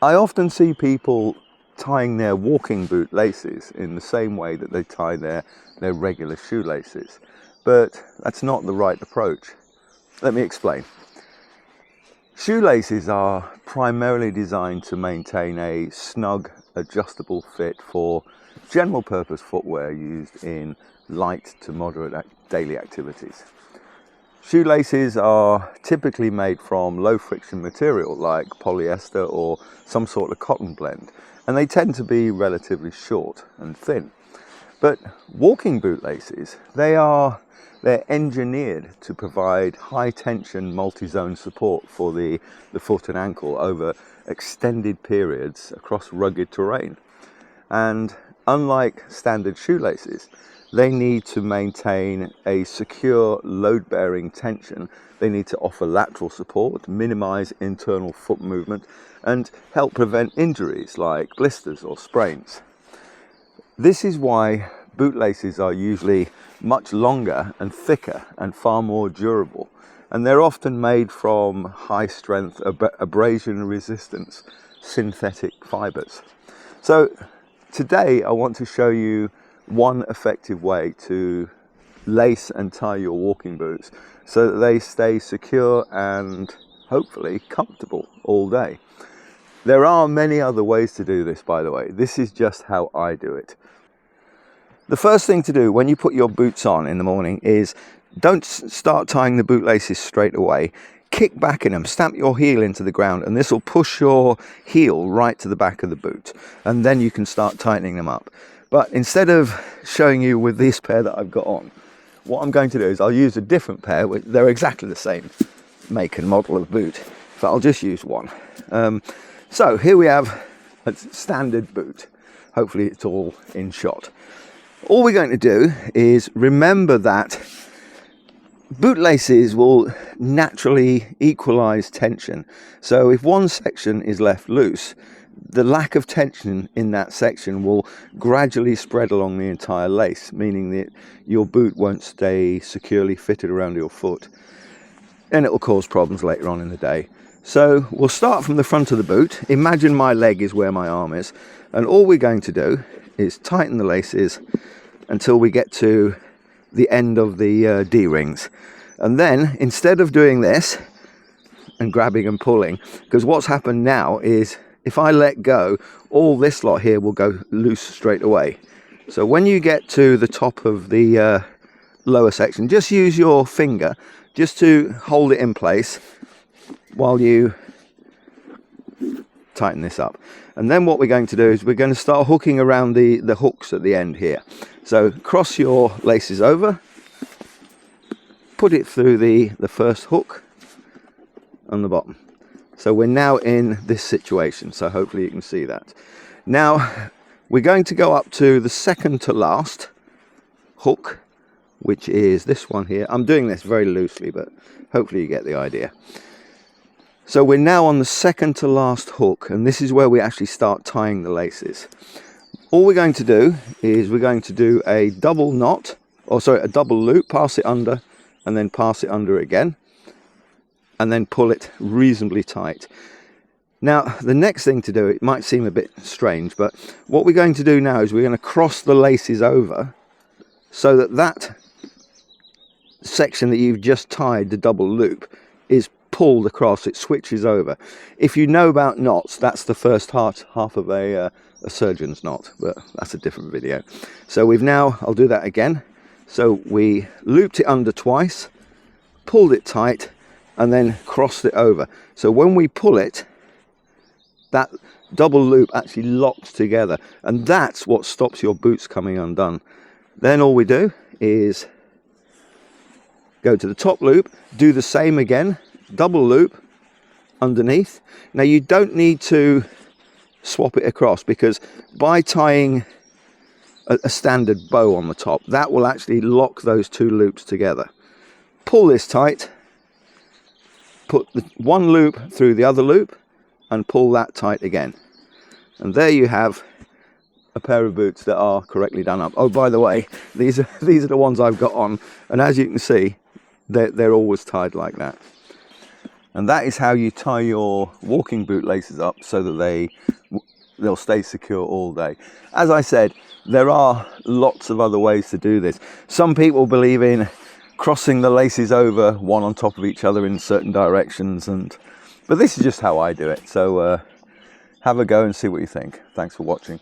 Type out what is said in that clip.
I often see people tying their walking boot laces in the same way that they tie their regular shoelaces, but that's not the right approach. Let me explain. Shoelaces are primarily designed to maintain a snug, adjustable fit for general purpose footwear used in light to moderate daily activities. Shoelaces are typically made from low friction material like polyester or some sort of cotton blend, and they tend to be relatively short and thin. But walking boot laces, they're engineered to provide high tension multi-zone support for the foot and ankle over extended periods across rugged terrain. And unlike standard shoelaces, they need to maintain a secure load-bearing tension. They need to offer lateral support, minimize internal foot movement, and help prevent injuries like blisters or sprains. This is why bootlaces are usually much longer and thicker and far more durable, and they're often made from high-strength, abrasion-resistance synthetic fibers. So today I want to show you one effective way to lace and tie your walking boots so that they stay secure and hopefully comfortable all day. There are many other ways to do this, by the way. This is just how I do it. The first thing to do when you put your boots on in the morning is don't start tying the bootlaces straight away. Kick back in them, stamp your heel into the ground, and this will push your heel right to the back of the boot, and then you can start tightening them up. But instead of showing you with this pair that I've got on, what I'm going to do is I'll use a different pair. They're exactly the same make and model of boot, but I'll just use one. So here we have a standard boot. Hopefully it's all in shot. All we're going to do is remember that bootlaces will naturally equalize tension. So if one section is left loose, the lack of tension in that section will gradually spread along the entire lace, meaning that your boot won't stay securely fitted around your foot, and it will cause problems later on in the day. So we'll start from the front of the boot. Imagine my leg is where my arm is, and all we're going to do is tighten the laces until we get to the end of the D-rings. And then instead of doing this and grabbing and pulling, because what's happened now is if I let go, all this lot here will go loose straight away. So when you get to the top of the lower section, just use your finger just to hold it in place while you tighten this up. And then what we're going to do is we're going to start hooking around the hooks at the end here. So cross your laces over, put it through the first hook on the bottom. So we're now in this situation, so hopefully you can see that. Now we're going to go up to the second to last hook, which is this one here. I'm doing this very loosely, but hopefully you get the idea. So we're now on the second to last hook, and this is where we actually start tying the laces. All we're going to do is we're going to do a double knot, or sorry, a double loop, pass it under, and then pass it under again, and then pull it reasonably tight. Now the next thing to do, it might seem a bit strange, but what we're going to do now is we're going to cross the laces over so that that section that you've just tied the double loop is pulled across, it switches over. If you know about knots, that's the first half of a surgeon's knot, but that's a different video. So we've now, I'll do that again. So we looped it under twice, pulled it tight, and then crossed it over. So when we pull it, that double loop actually locks together, and that's what stops your boots coming undone. Then all we do is go to the top loop, do the same again, double loop underneath. Now you don't need to swap it across, because by tying a standard bow on the top, that will actually lock those two loops together. Pull this tight, put the one loop through the other loop, and pull that tight again, and there you have a pair of boots that are correctly done up. Oh, by the way, these are the ones I've got on, and as you can see, they're always tied like that. And that is how you tie your walking boot laces up so that they'll stay secure all day. As I said, there are lots of other ways to do this. Some people believe in crossing the laces over one on top of each other in certain directions, but this is just how I do it. So have a go and see what you think. Thanks for watching.